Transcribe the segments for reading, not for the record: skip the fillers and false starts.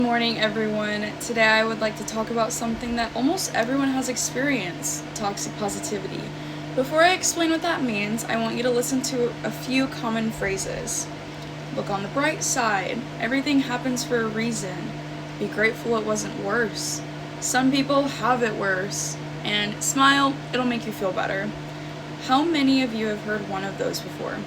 Good morning, everyone. Today I would like to talk about something that almost everyone has experienced: toxic positivity. Before I explain what that means, I want you to listen to a few common phrases. Look on the bright side. Everything happens for a reason. Be grateful it wasn't worse. Some people have it worse. And smile, it'll make you feel better. How many of you have heard one of those before?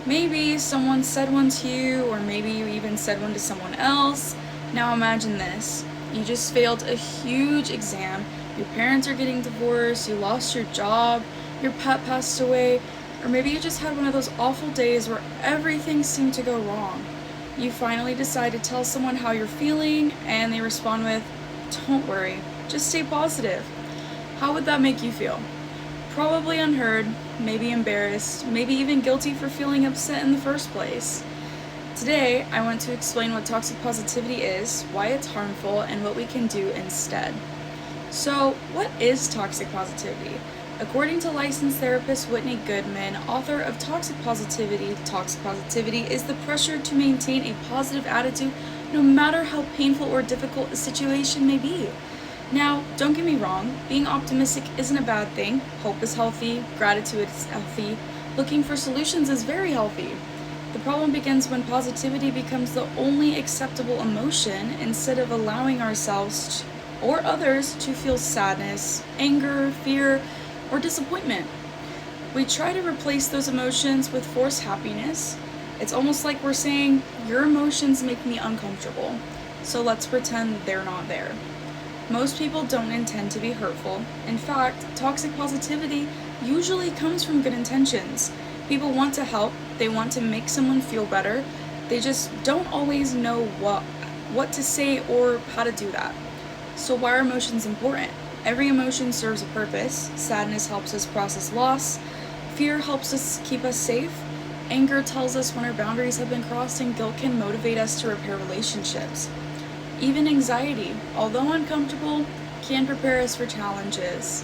Maybe someone said one to you, or maybe you even said one to someone else. Now imagine this. You just failed a huge exam, your parents are getting divorced, you lost your job, your pet passed away, or maybe you just had one of those awful days where everything seemed to go wrong. You finally decide to tell someone how you're feeling, and they respond with, "Don't worry, just stay positive." How would that make you feel? Probably unheard, maybe embarrassed, maybe even guilty for feeling upset in the first place. Today, I want to explain what toxic positivity is, why it's harmful, and what we can do instead. So, what is toxic positivity? According to licensed therapist Whitney Goodman, author of toxic positivity is the pressure to maintain a positive attitude no matter how painful or difficult a situation may be. Now, don't get me wrong, being optimistic isn't a bad thing. Hope is healthy, gratitude is healthy, looking for solutions is very healthy. The problem begins when positivity becomes the only acceptable emotion instead of allowing ourselves or others to feel sadness, anger, fear, or disappointment. We try to replace those emotions with forced happiness. It's almost like we're saying, "Your emotions make me uncomfortable, so let's pretend they're not there." Most people don't intend to be hurtful. In fact, toxic positivity usually comes from good intentions. People want to help, they want to make someone feel better, they just don't always know what to say or how to do that. So why are emotions important? Every emotion serves a purpose. Sadness helps us process loss, fear helps us keep us safe, anger tells us when our boundaries have been crossed, and guilt can motivate us to repair relationships. Even anxiety, although uncomfortable, can prepare us for challenges.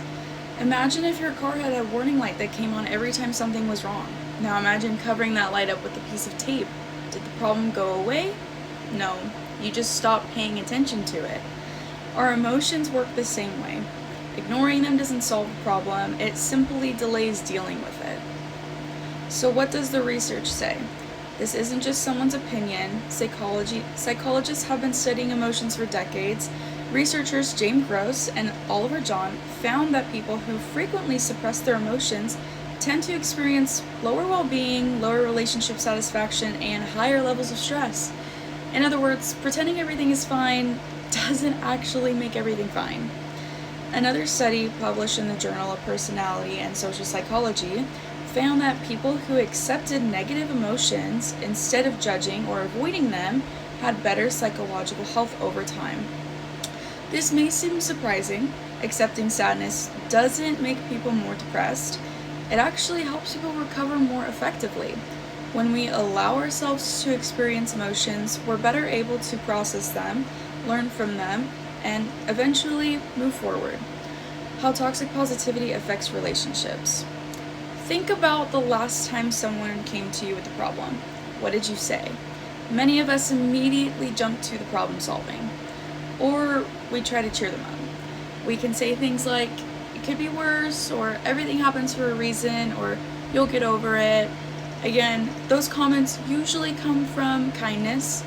Imagine if your car had a warning light that came on every time something was wrong. Now imagine covering that light up with a piece of tape. Did the problem go away? No, you just stopped paying attention to it. Our emotions work the same way. Ignoring them doesn't solve the problem, it simply delays dealing with it. So what does the research say? This isn't just someone's opinion. Psychologists have been studying emotions for decades. Researchers James Gross and Oliver John found that people who frequently suppress their emotions tend to experience lower well-being, lower relationship satisfaction, and higher levels of stress. In other words, pretending everything is fine doesn't actually make everything fine. Another study published in the Journal of Personality and Social Psychology found that people who accepted negative emotions instead of judging or avoiding them had better psychological health over time. This may seem surprising. Accepting sadness doesn't make people more depressed. It actually helps people recover more effectively. When we allow ourselves to experience emotions, we're better able to process them, learn from them, and eventually move forward. How toxic positivity affects relationships. Think about the last time someone came to you with a problem. What did you say? Many of us immediately jump to the problem solving, or we try to cheer them up. We can say things like, "It could be worse," or "Everything happens for a reason," or "You'll get over it." Again, those comments usually come from kindness,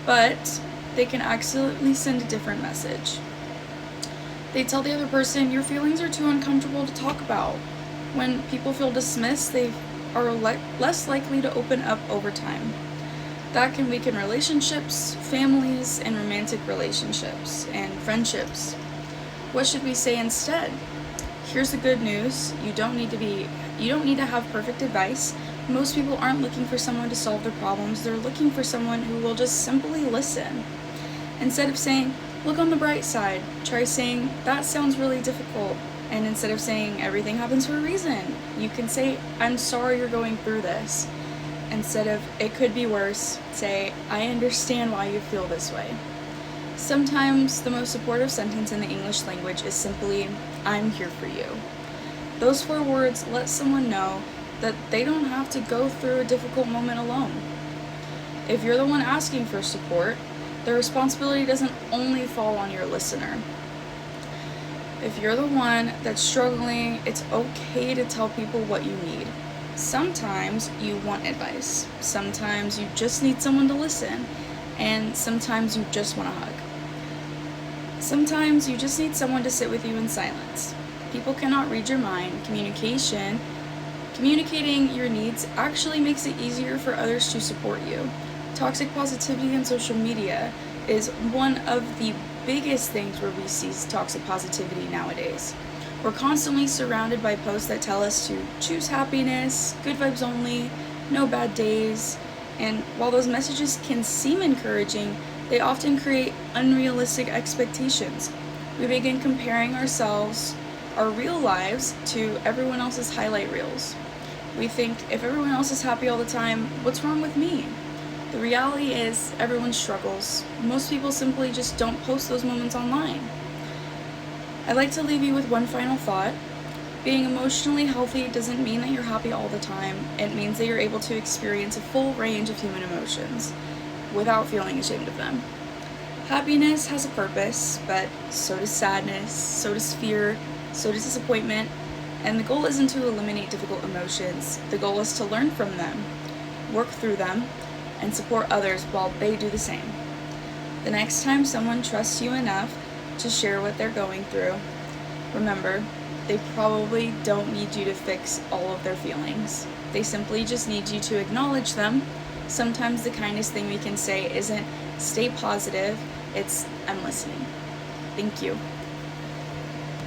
but they can accidentally send a different message. They tell the other person, "Your feelings are too uncomfortable to talk about." When people feel dismissed, they are less likely to open up over time. That can weaken relationships, families, and romantic relationships, and friendships. What should we say instead? Here's the good news. You don't need to have perfect advice. Most people aren't looking for someone to solve their problems. They're looking for someone who will just simply listen. Instead of saying, "Look on the bright side," try saying, "That sounds really difficult." And instead of saying, "Everything happens for a reason," you can say, "I'm sorry you're going through this." Instead of, "It could be worse," say, "I understand why you feel this way." Sometimes the most supportive sentence in the English language is simply, "I'm here for you." Those 4 words let someone know that they don't have to go through a difficult moment alone. If you're the one asking for support, The responsibility doesn't only fall on your listener. If you're the one that's struggling, it's okay to tell people what you need. Sometimes you want advice, sometimes you just need someone to listen, and sometimes you just want a hug. Sometimes you just need someone to sit with you in silence. People cannot read your mind. Communicating your needs actually makes it easier for others to support you. Toxic positivity on social media is one of the biggest things where we see toxic positivity nowadays. We're constantly surrounded by posts that tell us to choose happiness, good vibes only, no bad days, and while those messages can seem encouraging, they often create unrealistic expectations. We begin comparing ourselves, our real lives, to everyone else's highlight reels. We think, if everyone else is happy all the time, what's wrong with me? The reality is, everyone struggles. Most people simply just don't post those moments online. I'd like to leave you with one final thought. Being emotionally healthy doesn't mean that you're happy all the time. It means that you're able to experience a full range of human emotions without feeling ashamed of them. Happiness has a purpose, but so does sadness, so does fear, so does disappointment, and the goal isn't to eliminate difficult emotions. The goal is to learn from them, work through them, and support others while they do the same. The next time someone trusts you enough to share what they're going through, remember, they probably don't need you to fix all of their feelings. They simply just need you to acknowledge them. Sometimes the kindest thing we can say isn't stay positive, it's I'm listening. Thank you.